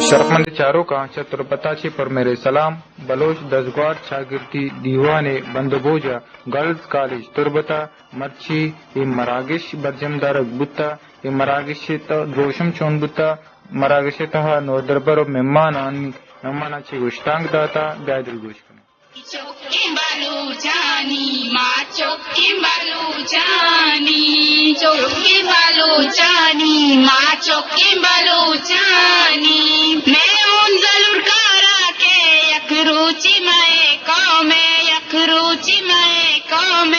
شرفمند چاروں کا چترپتاچی پر میرے سلام. بلوچ دزگوار شاگردی دیوان بندبوجا گرلز کالج تربتا مرچی ای مراگش برجم دارک بوتا ای مراگش تا گوشم چون بوتا مراگش تا نو دربر ممانا چی گوشتانگ داتا بیادر گوش کنی. چوکی بلوچانی ما چوکی بلوچانی چوکی بلوچانی ما چوکی بلوچانی میں اون ضرور کارا کے یک روچی میں قوم یک روچی میں قوم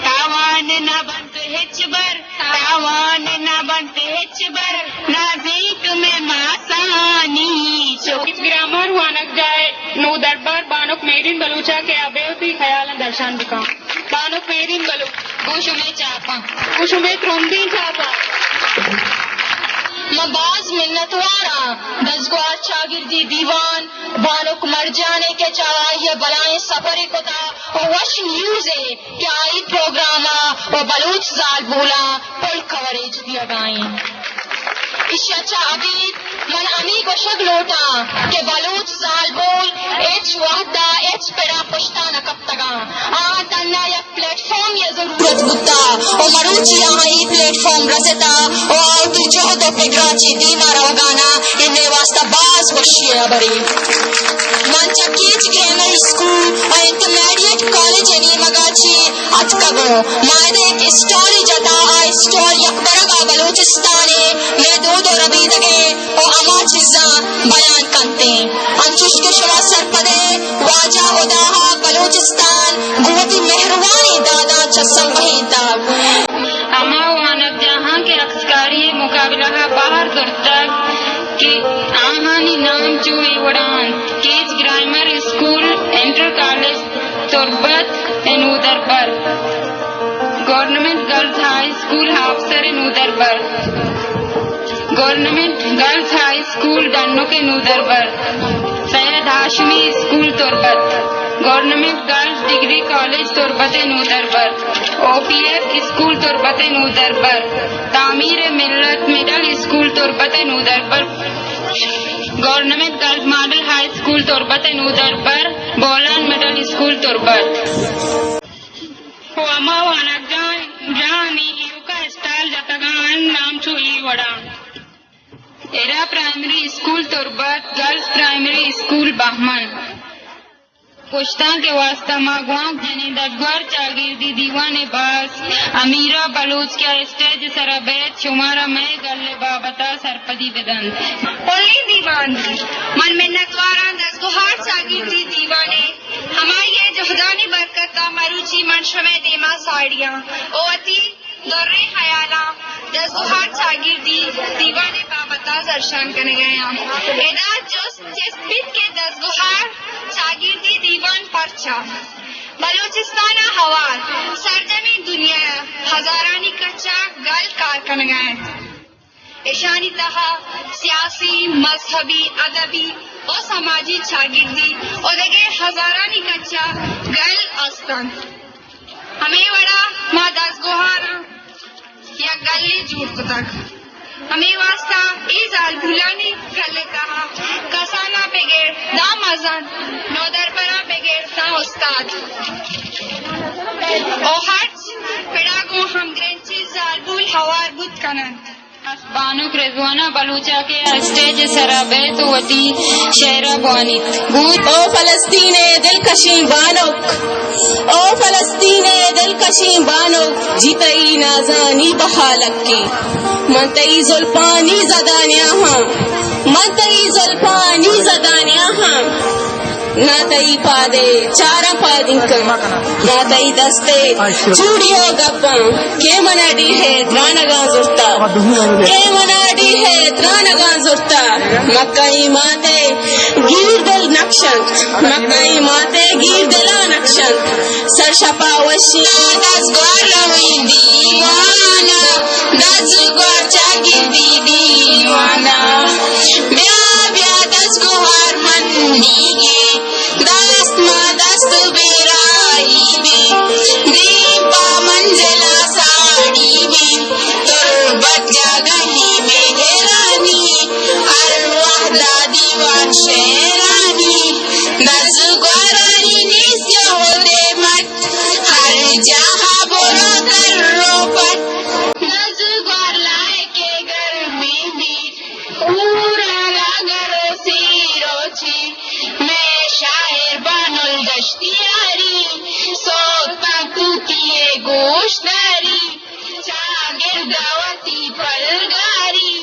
تاوان نہ بنت ہچ بر تاوان نہ بنت ہچ بر نازیک میں ماسانی چوکی گرامر وانک جائے نو دربار بانک میرین بلوچا کے ابیوتی خیال درشان بکا بانک میرین بلوچ گوشو میں چاپا گوشو میں ترومبی چاپا مباز منتوارا دزگوار شاگردی دیوان بانک مر جانے کے چاہیے بلائیں سفری کتا وش نیوزے کیا آئی پروگراما و بلوچ زال بولا پل کوریج دیا گائیں اشیا چابید من امی کو شگ لوٹا کہ بلوچ زال بول ایچ وحدہ ایچ پیڑا پشتانا کب تگا تنہا یک پلیٹ فارم یا ضرورت بتا و مروچی یہاں ای پلیٹ فارم رستا و آتو جہد و پگراچی دیما روگانا انہیں واسطہ باز بشیہ بری من چکیچ گریمر اسکول و انٹرمیڈیٹ کالج انی مگاچی اتکگو مائدہ ایک اسٹوری جتا آئی اسٹوری یک برگا بلوچستانے میں دو ربی دگے و اما چیزاں بیان کنتے انچوش کے شما سرپدے واجہ اداہا بلوچستان گوتی مہروانی دادا چسن وہیں تاب اما وانک جہاں کے رقصکاری مقابلہ باہر کرتک کہ آہانی نام چوئی وڑان کیج grammar school inter college Turbat انودر پر گورنمنٹ گرلز ہائی اسکول ہافسر انودر پر گورنمنٹ گرلز ہائی اسکول ڈنو کے نودر پر Syed Hashmi school Turbat government girls degree college Turbat نودر پر او پی ایف اسکول تربت نودر پر تعمیر ملت مڈل اسکول تربت نودر پر government girls model high school Turbat نودر پر بولان مڈل اسکول تربت اما وانک جانی ایوکا اسٹائل جتگان نام چوئی وڑا ایرا primary school Turbat girls primary school بہمن پشتاں کے واسطہ ماغوان جنی دزگوار شاگردی دیوان باس امیرہ بلوچ کیا اسٹیج سرا بیت شمارہ میں گلے بابتا سرپدی بدن پولی دیوان من منتواران دزگوار شاگردی دیوانے ہماری یہ جہدانی برکتہ مروچی منشمے دیما ساڑیاں اوتی دور خیالہ دزگوار شاگردی دیوانے بابتا زرشان کرنے گئے ہیں اینا جسپیت کے دزگوار شاگردی دیوان پرچا بلوچستان حوال سرجمی دنیا ہزارانی کچا گل کارکن گئے ایشانی تہا سیاسی مذہبی ادبی اور سماجی شاگردی اور دگے ہزارانی کچا گل استن ہمیں وڑا ماں دزگوہارا یا گلے جوڑ تک ہمیں واسطہ ای زال بھولانی گلے تہا کسانا بغیر دا مزن نو دربرا بغیر تا استاد او ہرچ پڑاگو ہم گرنچی زال بھول ہوار بود کنن بانک رضوانہ بلوچا کے اسٹیج سرابیت وتی شہرہ بوانی بود او فلسطین دلکشیں بانک او فلسطین دلکشیں بانک جیتئی نازانی بحالک کی منتئی زلپانی زدانیاں ہاں منتئی زلپانی زدانیاں ہاں نہ تئی پادے چارا پادن کر نہ تئی دستے چوڑیو گپاں کے مناڈی ہے درانگاں زرتا کے مناڈی ہے درانگاں زرتا مکئی ماتے گیر دل نقشن مکئی ماتے گیر دلا نقشن سر شپا وشی دزگوار روی دیوانا دزگوار چاگردی دیوانا بیا بیا دزگوار من نیگے دست ما دست بیرائی بی دیپا منزلہ ساڑی بی تربت جگہی بے گرانی ہر وحدہ دی دیوان شیرانی نزگارانی نیست یا حرمت ہر جہاں برو در روپت نزگار لائے کے گرمی بھی پورا لگر سیرو چی میں شاعر بان الدشتیاری سوتا توتیے گوشت داری گرداوتی پلگاری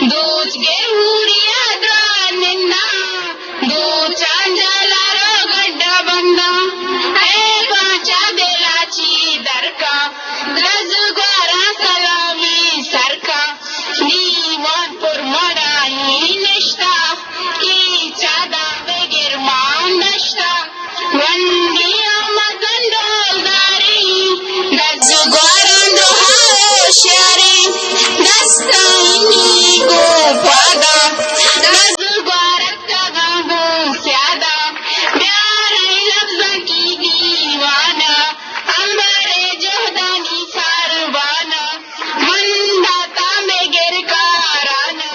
دوچ گہوریا دراننا دو چانجالا رو گڈا بندہ اے پانچا بیلاچی درکا رزگارا سلامی سرکا دیوان پر مڑائی نشتا کی چادا بگرمان نشتا وندی آمدن دولداری رزگاران دو شیاری دستانی گو پادا رزگارت گو سیادا پیارے لفظ کی دیوانا ہمارے جہدانی ساروانا منداتا میں گرکارانا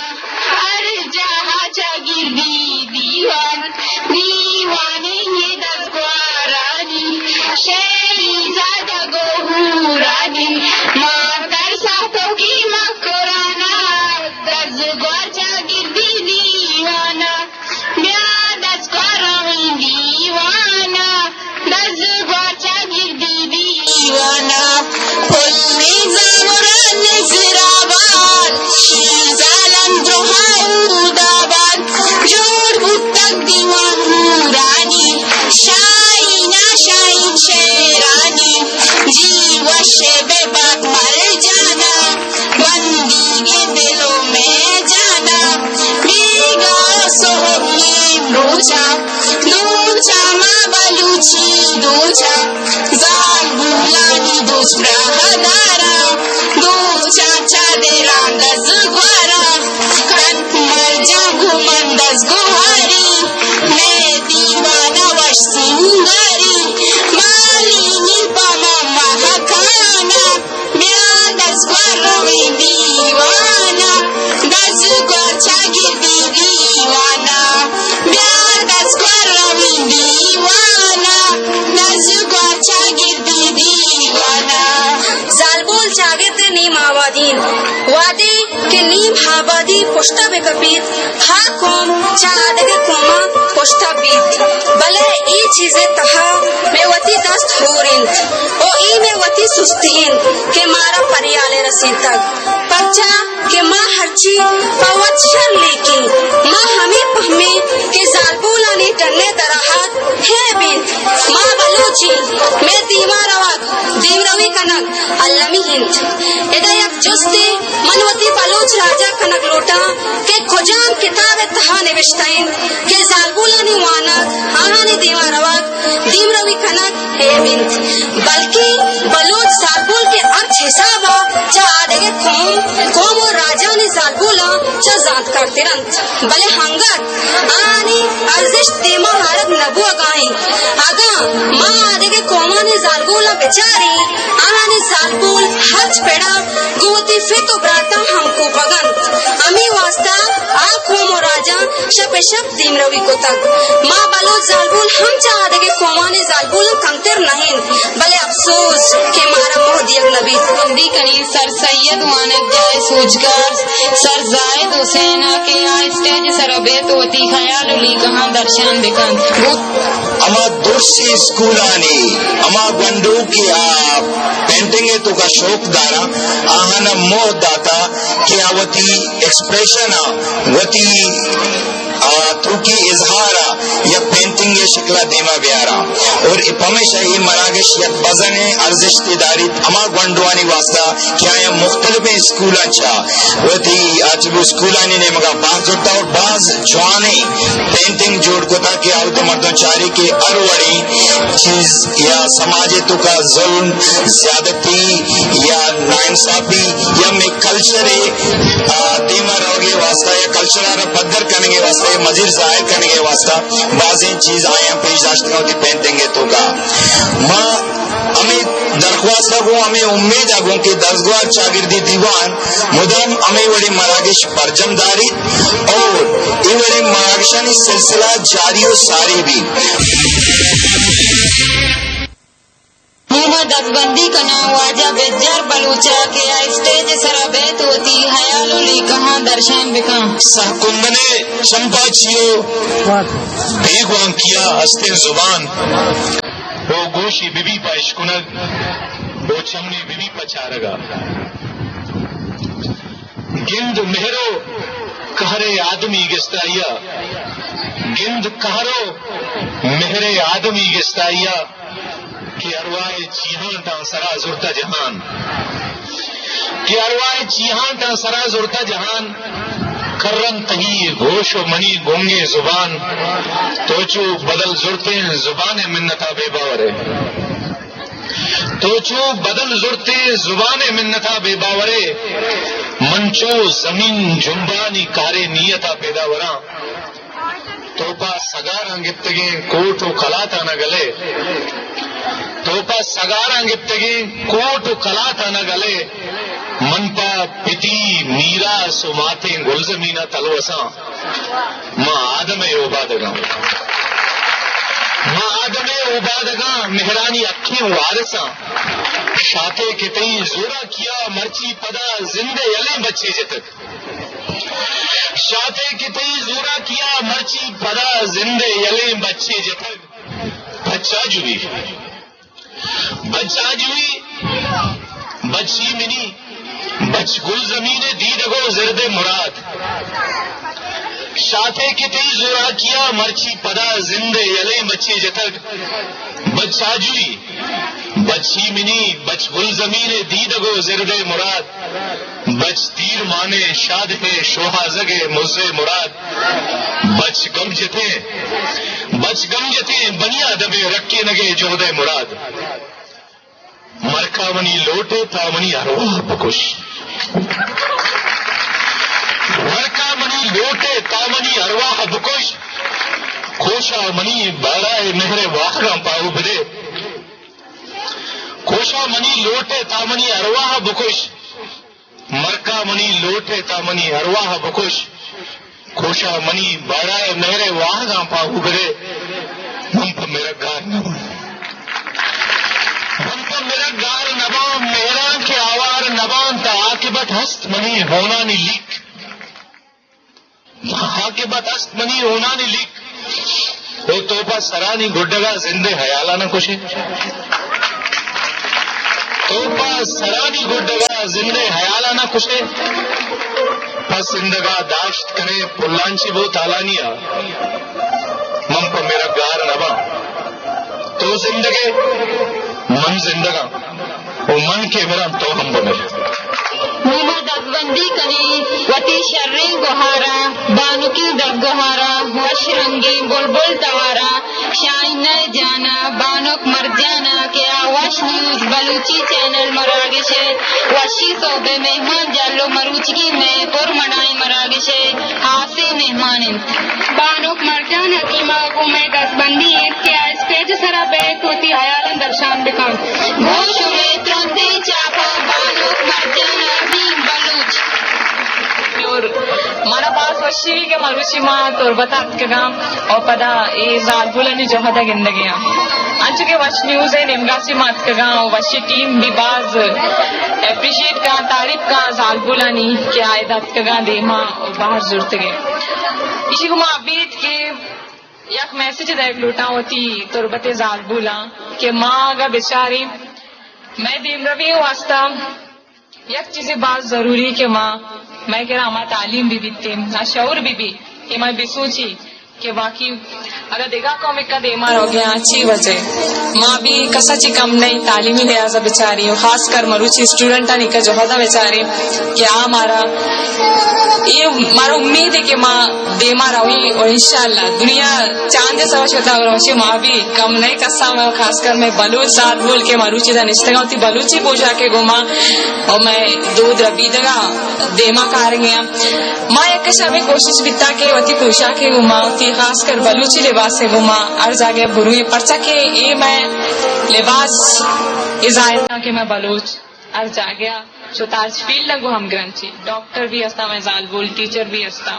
ہر جہاں چاگردی دیوان دیوانے یہ دسگوارانی شیری زادہ گوہورانی ماتر ساتھوں کی مکرانا دسگوار چاگردی دیوانا بیا دسگوار دیوانا دسگوار چاگردی دیوانا پلی زمران زرابان شیزالن دروہائی جوڑ بھتک دیوان ہورانی شائنا شائن شیرانی جیو شب بات مر جانا بندی کے دلوں میں جانا بیگا سوہی روچا دوچا ماں بلوچی دوچا زال بولانی دوسرا ہدارا دوچا چادرا دزگوارا کنت مر جا گھومن دزگواری میں دیوانا وش سنگاری مالینی پاما مہکانا بیا دزگوار روی دیوانا دزگوار چاگردی دیوانا بیا دزگوار روی دیوانا دزگوار چاگردی دیوانا زالبول چاگرد نیم آبادین وادی کہ نیم آبادی پشتا بے کپید ہا قوم چادر قوما پشتا بید بلے ای چیزیں تہا میں وتی دست ہورند او ای میں وتی سستین کہ مارا پریال رسید تک پرچا کہ ماں ہرچی پوت شر لیکن ماں ہمیں پہمے کہ زالبولا نے ڈرنے دراحات ہے بین ماں بلوچی میں دیما رواق دیم روی کنک علمی ہند ادا یک جستے منوتی بلوچ راجہ کنک لوٹا کہ کجام کتاب تہا نوشتائیں کہ زالبولا نے وانک آہانی دیما رواق دیم روی کنک ہے بند بلکہ بلوچ زالبول کے ارچ حسابا چا آدھے قوم اور راجہ نے زالبولا چا زانت کرتے رنت بلے ہنگر آنی ارزش دیما حالت نبو اگائیں اگا ماں آدھے قوما نے زالبولا بچاری آنی زالبول حج پیڑا گوتی فتو براتا ہم کو بگنت امی واسطہ آپ قوم اور راجہ شپ شپ دیم روی کو تک ماں بلوچ زالبول ہم چاہ دے قوما نے زالبولا کمتر نہیں بلے افسوس کہ مارا مہدی نبی بندی کنی سر سید وانت جائے سوچگر سر زائد حسینہ کے اسٹیج سر بیت ہوتی خیال علی کہاں درشان بکن اما دوسری اسکولانی اما گنڈو کی پینٹنگ تو کا شوق دارا آہانا موہ داتا کہ آوتی ایکسپریشن وتی تو کی اظہارا یا پینٹنگ یہ شکلہ دیما بیارا اور ہمیشہ یہ مراگش یا بزن ارزش داری اما گنڈوانی واسطہ کیا یہ مختلف اسکولا چا وتی آجب اسکولانی نے مگا بعض ہوتا اور بعض جوانے پینٹنگ جوڑ کو تا کہ آوتے مردوں چاری کے اروڑی چیز یا سماجی تو کا ظلم زیادتی یا ناانصافی یا میں کلچر دیما روگے واسطہ یا کلچر پدر کرنے کے واسطہ مزید ظاہر کرنے کے واسطہ بعض چیز آیا پیش داشت ہوتی پینٹنگ تو کا ماں ہمیں درخواست ہوں ہمیں امید ہے کہ دستگوار شاگردی دیوان مدام ہمیں وڑی مراگش پرجم داری اور یہ وڑی پروڈکشن سلسلہ جاری و ساری بھی. محمد دستبندی کا نام واجہ بجر بلوچا کے اسٹیج سرا بیت ہوتی حیالو لی کہاں درشان بکاں سہ کندنے چمپا چیو بیگوان کیا ہستے زبان وہ گوشی بی بی پا اشکنگ وہ چمنی بی بی پا چارگا گند مہرو کہرے آدمی گستائیا گند کہرو مہرے آدمی گستائیا کہ ارواح چیہاں تا سرا زرتا جہان کہ ارواح چیہاں تا سرا زرتا جہان کرن تہی گوش و منی گونگے زبان توچو بدل زرتے زبان منتا بے باورے توچو بدل زرتے زبان منتا بے باورے منچو زمین جنبانی کارے نیتا پیدا وراں توپا سگاراں گپتگیں کوٹ و کلاتا نہ گلے توپا سگاراں گپتگیں کوٹ و کلاتا نہ گلے من پا پتی میرا سماتے گل زمینہ تلوساں ماں آدم عبادگاں ماں آدم عبادگاں مہرانی اکھیں وارثاں شاتے کے تئی زورا کیا مرچی پدا زندے یلیں بچے جتک شاتے کے تئی زورا کیا مرچی پدا زندے یلیں بچے جتک بچہ جوئی بچہ جوئی بچی منی بچ گل زمین دیدگو زرد مراد شاتے کے تئی زورا کیا مرچی پدا زندے یلیں بچے جتک بچہ جوئی بچی منی بچ گل زمین دیدگو زرد مراد بچ تیر مانے شاد ہے شوہازگے مزے مراد بچ گم جتے بنیا دبے رکے نگے جہد مراد مرکا منی لوٹے تا منی ارواح بکش مرکا منی لوٹے تا منی ارواح بکش کوشا منی بارائے مہر واخراں پاؤ بدے کوشا منی لوٹے تا منی ارواح بکش مرکا منی لوٹے تا منی ارواح بکش کوشا منی بارائے مہر واخراں پاؤ بدے من پا میرا گار نبان من پا میرا گار نبان مہران کے آوار نبان تا عاقبت ہست منی ہونانی لیک عاقبت ہست منی ہونانی لیک او توپا سرانی گڈگا زندے حیالانا کشے توپا سرانی گڈگا زندے حیالانا کشے پس زندگا داشت کرے پلانچی بو تالانیا من پا میرا گار نبا تو زندگے من زندگا او من کے میرا تو ہم بنے محمد دستبندی کنی وتی شرری گوہارا بانکی دب گوہارا وش رنگی بلبل توارا شائن جانا بانک مرجانا کیا وش نیوز بلوچی چینل مراگش وشی صوبے مہمان جالو مروچگی میں پر منائی مراگش حاصل مہمان بانک مرجان حکیمہ کو میں دستبندی کیا اسٹیج سرا بیت ہوتی حیالن درشان بکن گوش میں ترندی چاپا بانک مرجان حکیم بلوچ اور ہمارا پاس وشی کے مروچی ماں تو بتات کے گام اور پدا اے زال بولنی جہدا گندگیاں انچ کے وش نیوز ہے نمگاسی مات کے گام وشی ٹیم بھی باز اپریشیٹ کا تعریف کا زال بولنی کے آئیدات کے گام دیما اور باہر ضرورت گئے اسی کو ماں بیت کے یک میسیج دیکھ لوٹا ہوتی تربت زال بولا کہ ماں گا بیچاری میں دیم روی واسطہ یک چیزیں بات ضروری کہ ماں میں کہہ رہا ہمارا تعلیم بھی بیتتے شعور بھی کہ میں بھی سوچی کہ واقعی اگر دیکھا قوم کا دیمار ہو گیا اچھی وجہ ماں بھی کسا چی کم نہیں تعلیمی لحاظہ بیچاری خاص کر مروچی اسٹوڈنٹا نہیں کا جو ہوتا بیچاری کیا ہمارا یہ ہمارا امید ہے کہ ماں دیمار ہوئی اور انشاءاللہ دنیا چاند سوچ ہوتا ہے ماں بھی کم نہیں کسا میں خاص کر میں بلوچ ساتھ بول کے مروچی دا نشتگا ہوتی بلوچی پوچھا کے گما اور میں دودھ ربی دگا دیما کار گیا ماں یک شب کوشش بیتا کہ ہوتی پوچھا کے گما ہوتی خاص کر بلوچی لباس سے گما ہر جگہ بروئی پرچا کے یہ میں لباس ظاہر تھا کہ میں بلوچ ہر جگہ جو تاج فیلڈ لگو ہم گرنچی ڈاکٹر بھی ہستا میں زال بول ٹیچر بھی ہستا